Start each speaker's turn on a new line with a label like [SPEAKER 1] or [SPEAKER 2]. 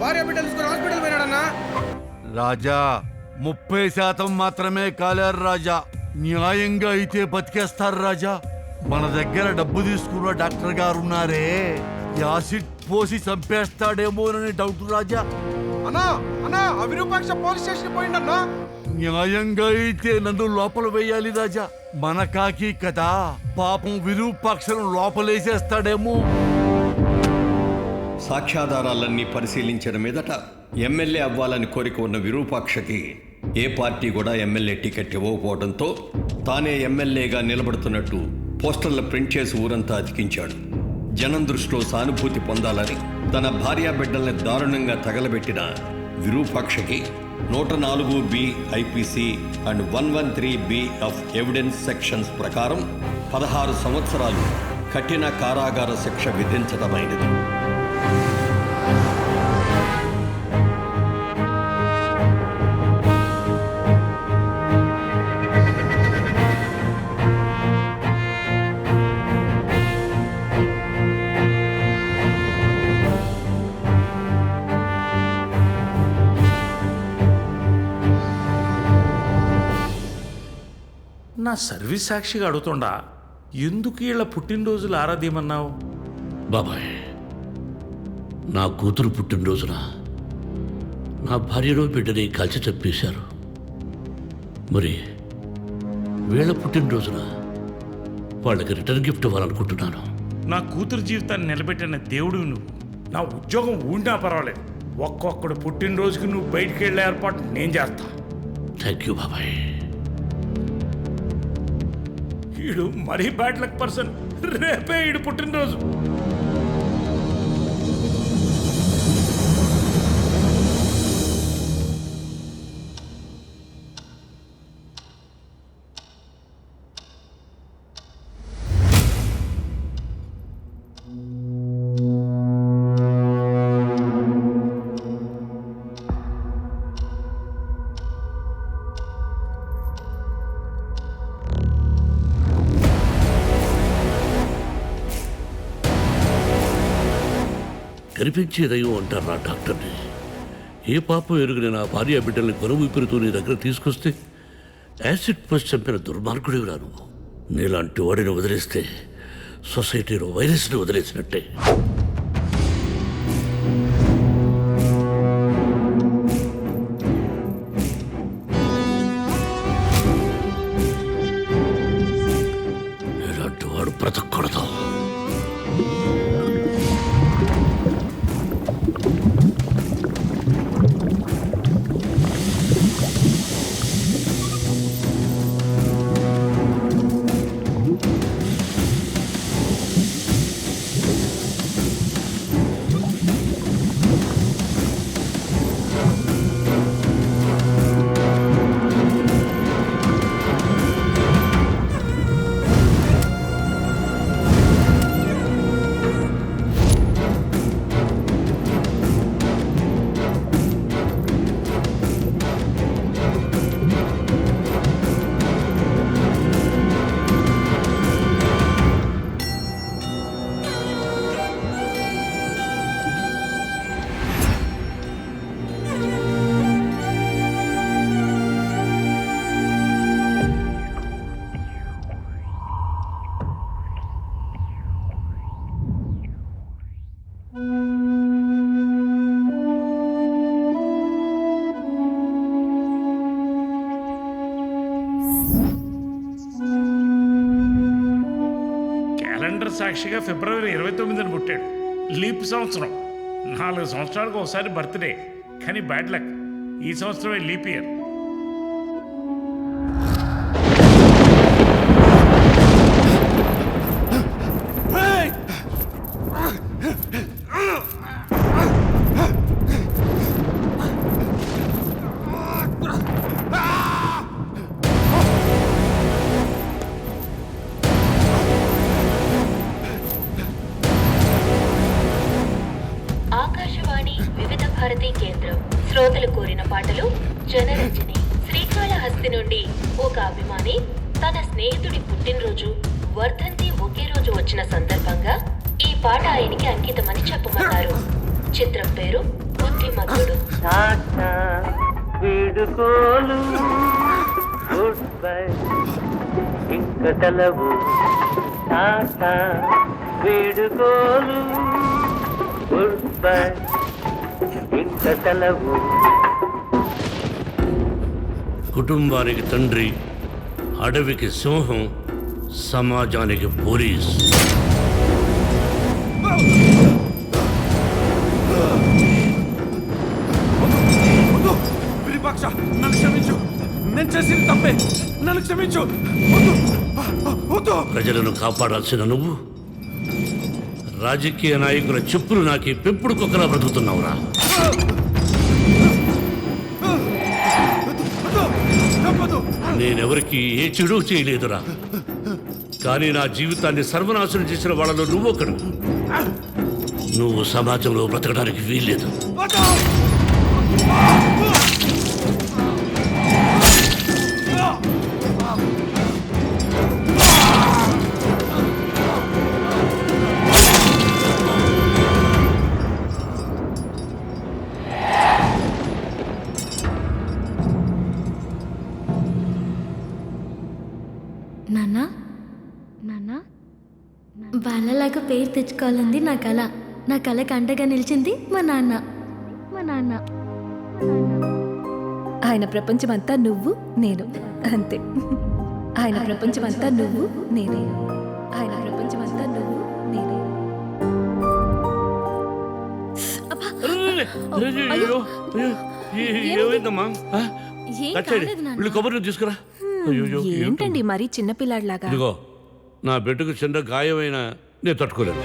[SPEAKER 1] భార్య బిడ్డలు తీసుకుని హాస్పిటల్ పోయినాడన్నా.
[SPEAKER 2] రాజా 30% మాత్రమే కాలేరు రాజా. న్యాయంగా అయితే బతికేస్తారు రాజా. మన దగ్గర డబ్బు తీసుకున్న డాక్టర్ గారు ఉన్నారే, యాసిడ్ పోసి చంపేస్తాడేమోనని డౌట్ రాజా.
[SPEAKER 1] అన్నా అన్నా ఆ విరూపాక్ష పోలీస్ స్టేషన్ పోయిండన్నా.
[SPEAKER 2] న్యాయంగా అయితే నన్ను లోపల వేయాలి రాజా. మన కాకి కదా, పాపం విరూపాక్షను లోపలేసేస్తాడేమో.
[SPEAKER 3] సాక్ష్యాధారాలన్నీ పరిశీలించిన మీదట ఎమ్మెల్యే అవ్వాలని కోరిక ఉన్న విరూపాక్షకి ఏ పార్టీ కూడా ఎమ్మెల్యే టికెట్ ఇవ్వకపోవడంతో తానే ఎమ్మెల్యేగా నిలబడుతున్నట్టు పోస్టర్లు ప్రింట్ చేసి ఊరంతా అతికించాడు. జనం దృష్టిలో సానుభూతి పొందాలని తన భార్యాబిడ్డల్ని దారుణంగా తగలబెట్టిన విరూపాక్షకి 104B IPC and 113B of evidence sections ప్రకారం 16 సంవత్సరాలు కఠిన కారాగార శిక్ష విధించడమైనది.
[SPEAKER 4] నా సర్వీస్ సాక్షిగా అడుగుతుండా ఎందుకు వీళ్ళ పుట్టినరోజులు ఆరాధీయమన్నావు?
[SPEAKER 5] బాబాయ్, నా కూతురు పుట్టినరోజున నా భార్యలో బిడ్డని కాల్చి చంపేశారు. మరి వీళ్ళ పుట్టినరోజున వాళ్ళకి రిటర్న్ గిఫ్ట్ ఇవ్వాలనుకుంటున్నాను.
[SPEAKER 4] నా కూతురు జీవితాన్ని నిలబెట్టిన దేవుడు నువ్వు. నా ఉద్యోగం ఊడినా పర్వాలేదు, ఒక్కొక్కడు పుట్టినరోజుకి నువ్వు బయటికి వెళ్ళే ఏర్పాటు నేను చేస్తా.
[SPEAKER 5] థ్యాంక్ యూ బాబాయ్.
[SPEAKER 4] ఈడు మరీ బ్యాడ్ లక్ పర్సన్. రేపే ఈడు పుట్టినరోజు.
[SPEAKER 5] కనిపించే దయ్యం అంటారు నా డాక్టర్ని. ఏ పాపం ఎరుగుని నా భార్య బిడ్డల్ని కొనుగు పెరుగుతూ నీ దగ్గర తీసుకొస్తే యాసిడ్ పోసి చంపిన దుర్మార్గుడివి రా నువ్వు. నీలాంటి వాడిని వదిలేస్తే సొసైటీలో వైరస్ని వదిలేసినట్టే. నీలాంటి వాడు బ్రతకూడదు. సాక్షిగా ఫిబ్రవరి 29న పుట్టాడు. లీప్ సంవత్సరం. 4 సంవత్సరాలకు ఒకసారి బర్త్డే. కానీ బ్యాడ్ లక్, ఈ సంవత్సరమే లీప్ ఇయర్.
[SPEAKER 6] భారతీ కేంద్రం శ్రోతలు కోరిన పాటలు జనరంజని. శ్రీకాళహస్తి నుండి ఒక అభిమాని తన స్నేహితుడి పుట్టినరోజు వర్ధంతి ఒకే రోజు వచ్చిన సందర్భంగా ఈ పాట ఆయనకి అంకితమని చెప్పమన్నారు. చిత్రం పేరు బుద్ధిమంతుడు.
[SPEAKER 7] వీడుకోలు గుడ్ బై ఇంక సెలవు టాటా వీడుకోలు గుడ్ బై ఇంక సెలవు.
[SPEAKER 5] కుటుంబానికి తండ్రి, అడవికి సింహం, సమాజానికి పోలీస్.
[SPEAKER 1] వద్దు విరూపాక్ష, నన్ను క్షమించు. నేను చేసింది తప్పే, నన్ను క్షమించు. వద్దు వద్దు.
[SPEAKER 5] ప్రజలను కాపాడాల్సిన నువ్వు రాజకీయ నాయకుల చెప్పులు నాకి పెంపుడు కుక్కలా బ్రతుకుతున్నావురా. నేనెవరికి ఏ చెడు చేయలేదురా, కానీ నా జీవితాన్ని సర్వనాశనం చేసిన వాళ్ళలో నువ్వొకడు. నువ్వు సమాజంలో బ్రతకడానికి వీల్లేదు.
[SPEAKER 8] నాన్న నాన్న వాళ్ళలాగా పేరు తెచ్చుకోవాలంది నా కళ. నా కళకు అండగా నిలిచింది మా నాన్న. మా నాన్న
[SPEAKER 9] ఆయన ప్రపంచమంతా నువ్వు నేను అంతే. ఆయన ప్రపంచమంతా నువ్వు నేనే. ఆయన ప్రపంచమంతా నువ్వు నేనే.
[SPEAKER 5] అయ్యో, ఏమైందమ్మా?
[SPEAKER 8] ఏం
[SPEAKER 5] కట్టేయ్,
[SPEAKER 8] కాలేదు నాన్న.
[SPEAKER 5] వీళ్ళు కొబ్బరి నీళ్ళు తీసుకురా. అయ్యో,
[SPEAKER 9] ఏంటండి మరీ చిన్నపిల్లాడిలాగా?
[SPEAKER 5] ఇదిగో నా బిడ్డకు చిన్న గాయమైన నేను తట్టుకోలేను.